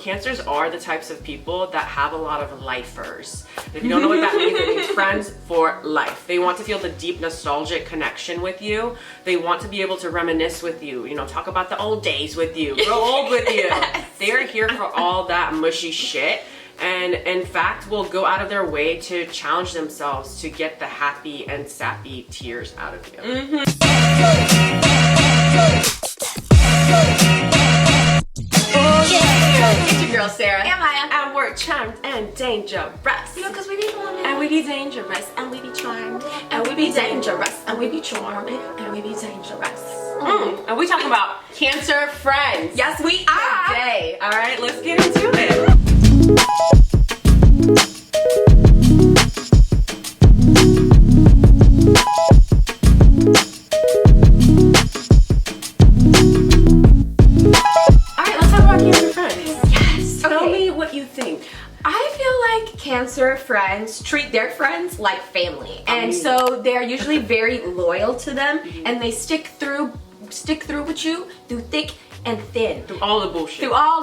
Cancers are the types of people that have a lot of lifers. If you don't know what that means, it means friends for life. They want to feel the deep nostalgic connection with you. They want to be able to reminisce with you, you know, talk about the old days with you, grow old with you. Yes. They are here for all that mushy shit. And in fact, will go out of their way to challenge themselves to get the happy and sappy tears out of you. It's your girl Sarah. And Maya. And we're charmed and dangerous. You know, cause we be charming. And we be dangerous. And we be charmed. And we be dangerous. And we be charmed. And we be dangerous. And we talking about Cancer friends. Yes, we are. Today. Alright, let's get into it. Cancer friends treat their friends like family, and so they're usually very loyal to them, and they stick through with you through thick and thin, through all the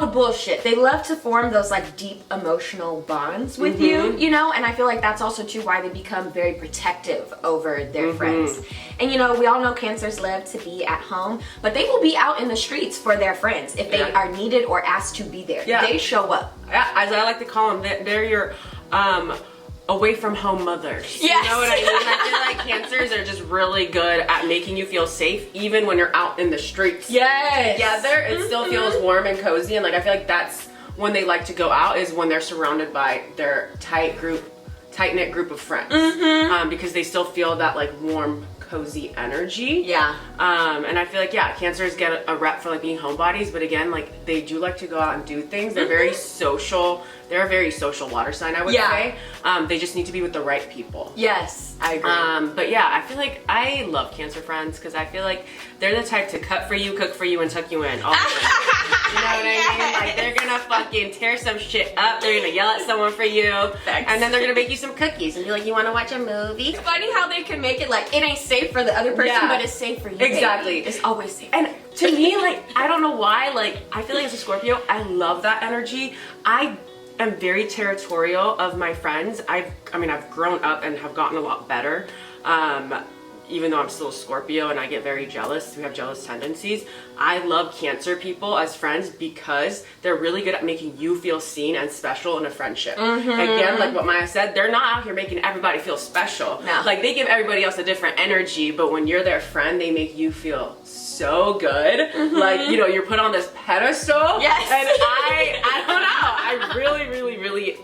bullshit. They love to form those like deep emotional bonds with you, you know, and I feel like that's also too why they become very protective over their friends. And you know, we all know Cancers love to be at home, but they will be out in the streets for their friends if they are needed or asked to be there. They show up. As I like to call them, they're your away from home mothers. Yes. You know what I mean? I feel like Cancers are just really good at making you feel safe even when you're out in the streets. Yes. Together, it still feels warm and cozy, and like I feel like that's when they like to go out, is when they're surrounded by their tight-knit group of friends. Because they still feel that like warm, cozy energy. Yeah. And I feel like, Cancers get a rep for like being homebodies, but again, like they do like to go out and do things. They're very social. They're a very social water sign, I would say. They just need to be with the right people. Yes, I agree. But yeah, I feel like I love Cancer friends because I feel like they're the type to cut for you, cook for you, and tuck you in all the time. You know what I mean? Like they're gonna fucking tear some shit up. They're gonna yell at someone for you. Thanks. And then they're gonna make you some cookies and be like, you wanna watch a movie? It's funny how they can make it like it ain't safe for the other person, but it's safe for you. Exactly. Baby. It's always safe. And to me, like, I don't know why, like, I feel like as a Scorpio, I love that energy. I am very territorial of my friends. I've grown up and have gotten a lot better. Even though I'm still a Scorpio and I get very jealous, we have jealous tendencies. I love Cancer people as friends because they're really good at making you feel seen and special in a friendship. Again, like what Maya said, they're not out here making everybody feel special. No. Like they give everybody else a different energy, but when you're their friend, they make you feel so good. Like, you know, you're put on this pedestal. Yes. And I don't know, I really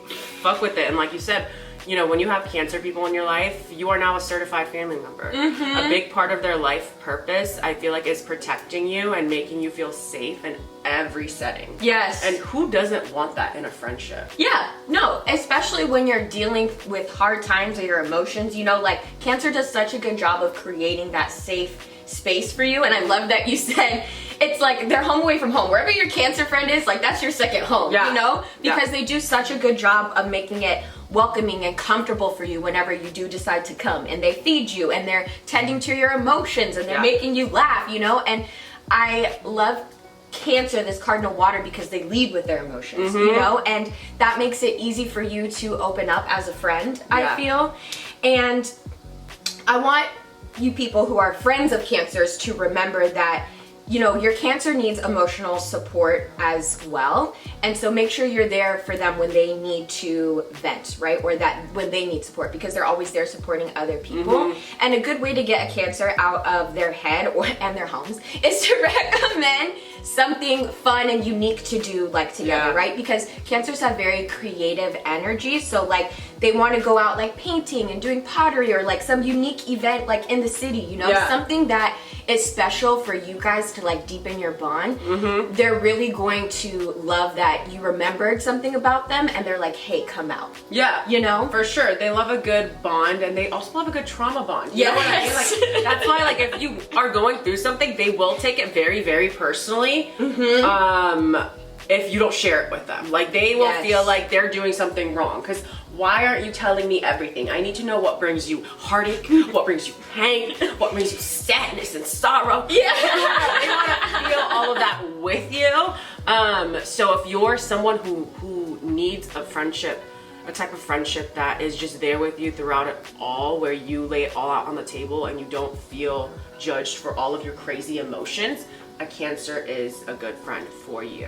fuck with it. And like you said, you know, when you have Cancer people in your life, you are now a certified family member. A big part of their life purpose, I feel like, is protecting you and making you feel safe in every setting. Yes. And who doesn't want that in a friendship? Yeah, no, especially when you're dealing with hard times or your emotions, you know, like Cancer does such a good job of creating that safe space for you. And I love that you said it's like they're home away from home. Wherever your Cancer friend is, like that's your second home, you know? Because they do such a good job of making it welcoming and comfortable for you whenever you do decide to come, and they feed you and they're tending to your emotions and they're making you laugh, you know? And I love Cancer, this cardinal water, because they lead with their emotions, you know? And that makes it easy for you to open up as a friend, I feel. And I want you people who are friends of Cancers to remember that, you know, your Cancer needs emotional support as well. And so make sure you're there for them when they need to vent, right? Or that when they need support, because they're always there supporting other people. And a good way to get a Cancer out of their head and their homes is to recommend something fun and unique to do like together, right? Because Cancers have very creative energy. So like they want to go out like painting and doing pottery or like some unique event like in the city, you know, something that is special for you guys to like deepen your bond. They're really going to love that you remembered something about them and they're like, hey, come out. Yeah. You know? For sure. They love a good bond, and they also love a good trauma bond. You know what I mean? Like, that's why, like, if you are going through something, they will take it very, very personally. If you don't share it with them. Like, they will feel like they're doing something wrong. Because why aren't you telling me everything? I need to know what brings you heartache, what brings you pain, what brings you sadness and sorrow. They want to feel all of that with you. So if you're someone who needs a friendship, a type of friendship that is just there with you throughout it all, where you lay it all out on the table and you don't feel judged for all of your crazy emotions, a Cancer is a good friend for you.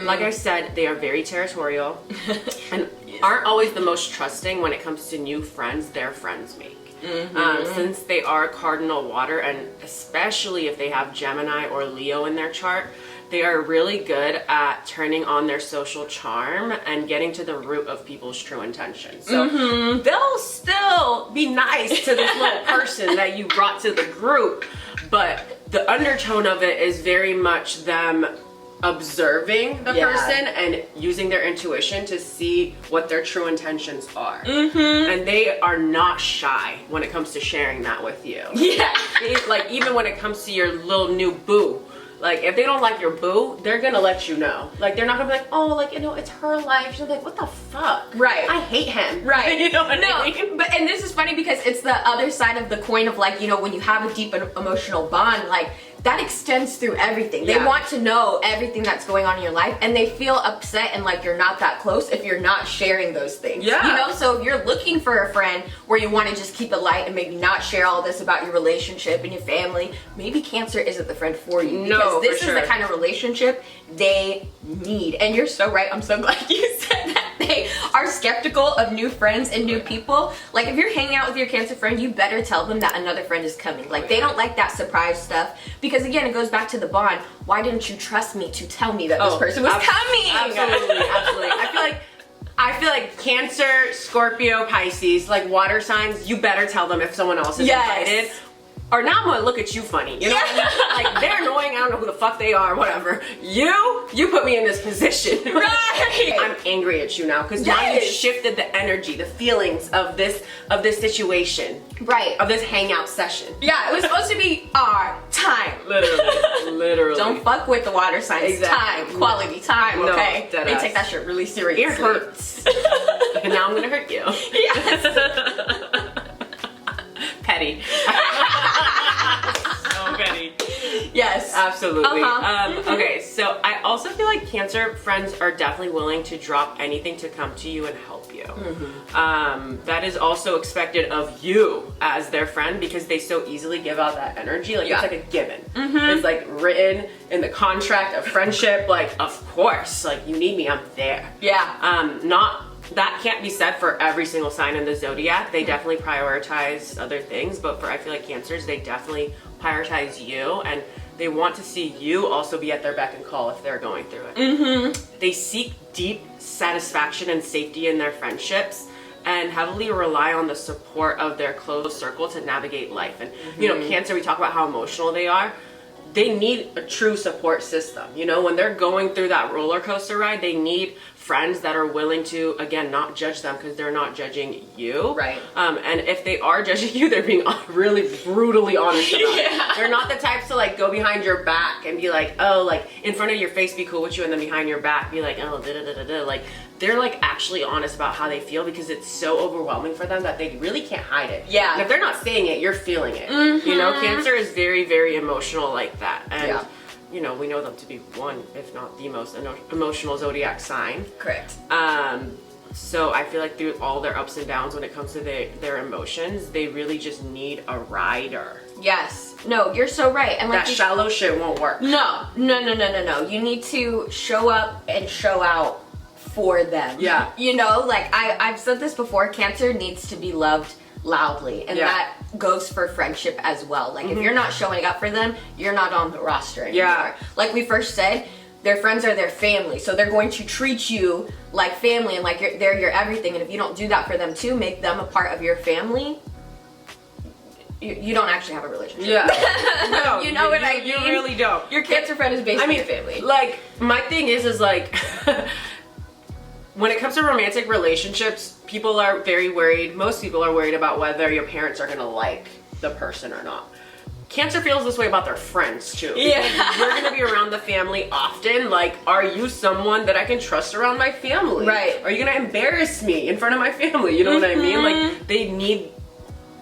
Like I said, they are very territorial and aren't always the most trusting when it comes to new friends their friends make. Since they are cardinal water, and especially if they have Gemini or Leo in their chart, they are really good at turning on their social charm and getting to the root of people's true intentions. So they'll still be nice to this little person that you brought to the group, but the undertone of it is very much them observing the person and using their intuition to see what their true intentions are. And they are not shy when it comes to sharing that with you. Like even when it comes to your little new boo, like if they don't like your boo, they're gonna let you know. Like they're not gonna be like, oh, like, you know, it's her life. She's like, what the fuck? Right. I hate him. Right. You know what I mean? But and this is funny because it's the other side of the coin of like, you know, when you have a deep emotional bond, like that extends through everything. They want to know everything that's going on in your life, and they feel upset and like you're not that close if you're not sharing those things. You know, so if you're looking for a friend where you want to just keep it light and maybe not share all this about your relationship and your family, maybe Cancer isn't the friend for you. Because this is the kind of relationship they need. And you're so right. I'm so glad you said that. They are skeptical of new friends and new people. Like if you're hanging out with your Cancer friend, you better tell them that another friend is coming. Like they don't like that surprise stuff, because again, it goes back to the bond. Why didn't you trust me to tell me that this person was coming? Absolutely. I feel like Cancer, Scorpio, Pisces, like water signs, you better tell them if someone else is invited. Or now I'm gonna look at you funny. You know what I mean? Like they're annoying, I don't know who the fuck they are, whatever. You put me in this position. Right. I'm angry at you now because now you've shifted the energy, the feelings of this situation. Right. Of this hangout session. Yeah, it was supposed to be our time. Literally. Don't fuck with the water signs. Time, quality time, okay? No, they take that shit really seriously. It hurts. And now I'm gonna hurt you. Yes. Petty. So petty. Yes. Absolutely. Okay, so I also feel like Cancer friends are definitely willing to drop anything to come to you and help you. That is also expected of you as their friend, because they so easily give out that energy. Like it's like a given. It's like written in the contract of friendship. Like, of course, like you need me, I'm there. That can't be said for every single sign in the zodiac. They definitely prioritize other things, but I feel like Cancers, they definitely prioritize you, and they want to see you also be at their beck and call if they're going through it. They seek deep satisfaction and safety in their friendships and heavily rely on the support of their close circle to navigate life. And you know, Cancer, we talk about how emotional they are. They need a true support system. You know, when they're going through that roller coaster ride, they need friends that are willing to, again, not judge them because they're not judging you. Right. And if they are judging you, they're being really brutally honest about it. They're not the types to like go behind your back and be like, oh, like in front of your face be cool with you, and then behind your back be like, oh, da-da-da-da-da. Like they're like actually honest about how they feel, because it's so overwhelming for them that they really can't hide it. And if they're not saying it, you're feeling it. You know, Cancer is very, very emotional like that. And you know, we know them to be one, if not the most emotional zodiac sign. Correct. So I feel like through all their ups and downs when it comes to their emotions, they really just need a rider. Yes. No, you're so right. And like that shallow shit won't work. No. You need to show up and show out for them. You know, like I've said this before, Cancer needs to be loved loudly, and that goes for friendship as well. Like if you're not showing up for them, you're not on the roster anymore. Like we first said, their friends are their family, so they're going to treat you like family and like they're your everything. And if you don't do that for them too, make them a part of your family, you don't actually have a relationship. No, you know what I mean? You really don't. Your Cancer friend is basically your family. Like my thing is like when it comes to romantic relationships, people are very worried. Most people are worried about whether your parents are gonna like the person or not. Cancer feels this way about their friends too. You're gonna be around the family often. Like, are you someone that I can trust around my family? Right. Are you gonna embarrass me in front of my family? You know what I mean? Like, they need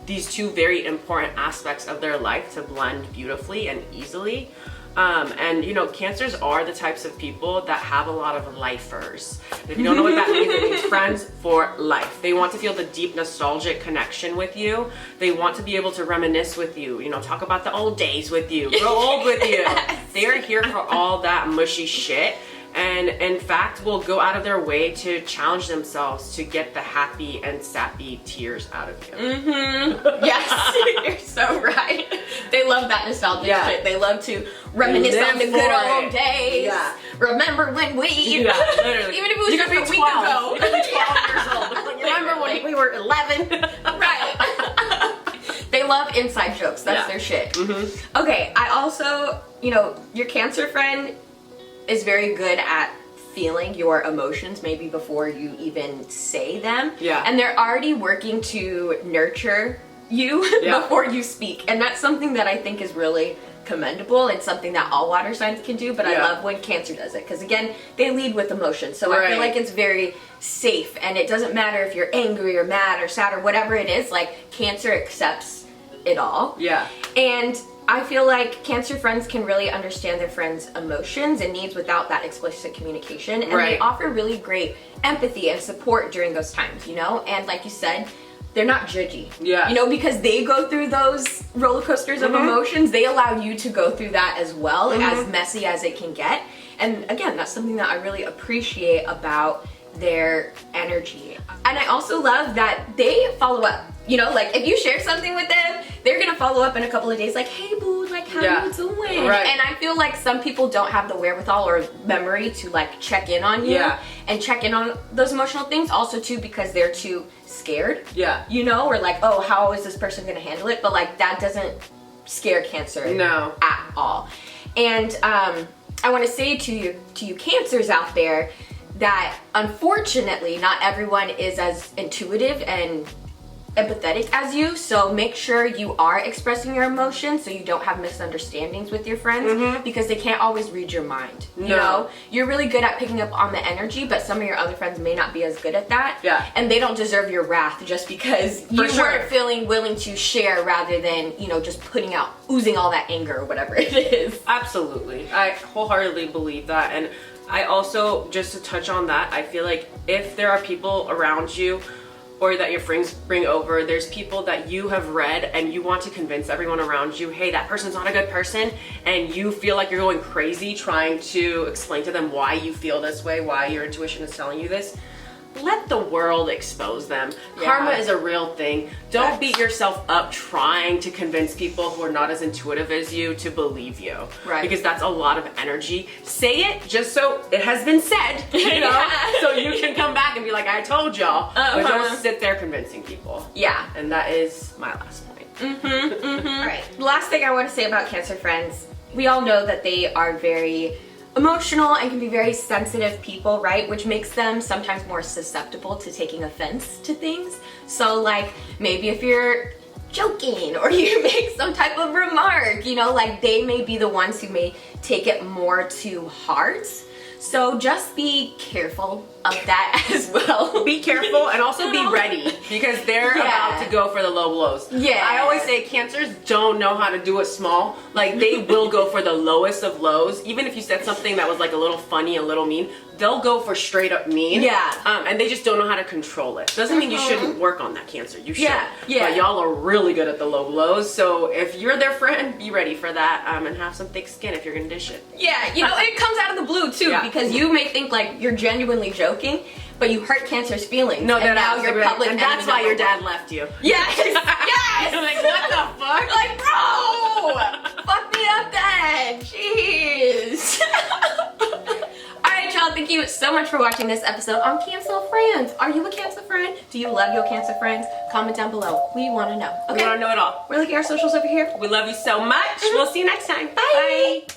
these two very important aspects of their life to blend beautifully and easily. And you know, Cancers are the types of people that have a lot of lifers. If you don't know what that means, it means friends for life. They want to feel the deep nostalgic connection with you. They want to be able to reminisce with you, you know, talk about the old days with you, grow old with you. Yes. They are here for all that mushy shit. And in fact, will go out of their way to challenge themselves to get the happy and sappy tears out of you. Mm-hmm. Yes, you're so right. They love that nostalgic shit. They love to reminisce on the good old days. Yeah. Remember when we... Yeah, literally. Even if it was just a week ago. You could be 12 years old. Remember when we were 11? Right. They love inside jokes. That's their shit. Mm-hmm. Okay, I also, you know, your Cancer friend is very good at feeling your emotions maybe before you even say them. Yeah. And they're already working to nurture you before you speak. And that's something that I think is really commendable. It's something that all water signs can do, but I love when Cancer does it. Because again, they lead with emotion. So I feel like it's very safe, and it doesn't matter if you're angry or mad or sad or whatever it is, like Cancer accepts it all. Yeah. And I feel like Cancer friends can really understand their friends' emotions and needs without that explicit communication. And they offer really great empathy and support during those times, you know? And like you said, they're not judgy. Yeah. You know, because they go through those roller coasters of emotions, they allow you to go through that as well, as messy as it can get. And again, that's something that I really appreciate about their energy. And I also love that they follow up. You know, like if you share something with them, they're gonna follow up in a couple of days like, hey boo, like how you doing? Right. And I feel like some people don't have the wherewithal or memory to like check in on you and check in on those emotional things, also too because they're too scared. Yeah. You know, or like, oh, how is this person gonna handle it? But like that doesn't scare Cancer at all. And I wanna say to you Cancers out there that unfortunately not everyone is as intuitive and empathetic as you, so make sure you are expressing your emotions so you don't have misunderstandings with your friends because they can't always read your mind. You know, you're really good at picking up on the energy, but some of your other friends may not be as good at that. Yeah. And they don't deserve your wrath just because you weren't feeling willing to share rather than, you know, just oozing all that anger or whatever it is. Absolutely. I wholeheartedly believe that. And I also, just to touch on that, I feel like if there are people around you or that your friends bring over, there's people that you have read and you want to convince everyone around you, hey, that person's not a good person, and you feel like you're going crazy trying to explain to them why you feel this way, why your intuition is telling you this, let the world expose them. Karma is a real thing. Don't beat yourself up trying to convince people who are not as intuitive as you to believe you. Right. Because that's a lot of energy. Say it just so it has been said, you know, so you can come back and be like, I told y'all. But don't sit there convincing people. Yeah. And that is my last point. All right. The last thing I want to say about Cancer friends, we all know that they are very emotional and can be very sensitive people, right? Which makes them sometimes more susceptible to taking offense to things. So like maybe if you're joking or you make some type of remark, you know, like they may be the ones who may take it more to heart. So just be careful of that as well. Be careful and also be ready because they're about to go for the low blows. Yeah. I always say Cancers don't know how to do it small. Like they will go for the lowest of lows. Even if you said something that was like a little funny, a little mean, they'll go for straight up mean. Yeah. And they just don't know how to control it. Doesn't mean you shouldn't work on that, Cancer. You should. Yeah. But y'all are really good at the low blows. So if you're their friend, be ready for that and have some thick skin if you're gonna dish it. Yeah. You know, it comes out of the blue too because you may think like you're genuinely joking, but you hurt Cancer's feelings. No, and now you're public, and that's why your dad left you. Yes. Yes. You're like, what the fuck? Like, bro, fuck me up then. Jeez. Alright y'all, thank you so much for watching this episode on Cancer Friends. Are you a Cancer friend? Do you love your Cancer friends? Comment down below. We want to know. Okay? We want to know it all. We're looking at our socials over here. We love you so much. We'll see you next time. Bye. Bye.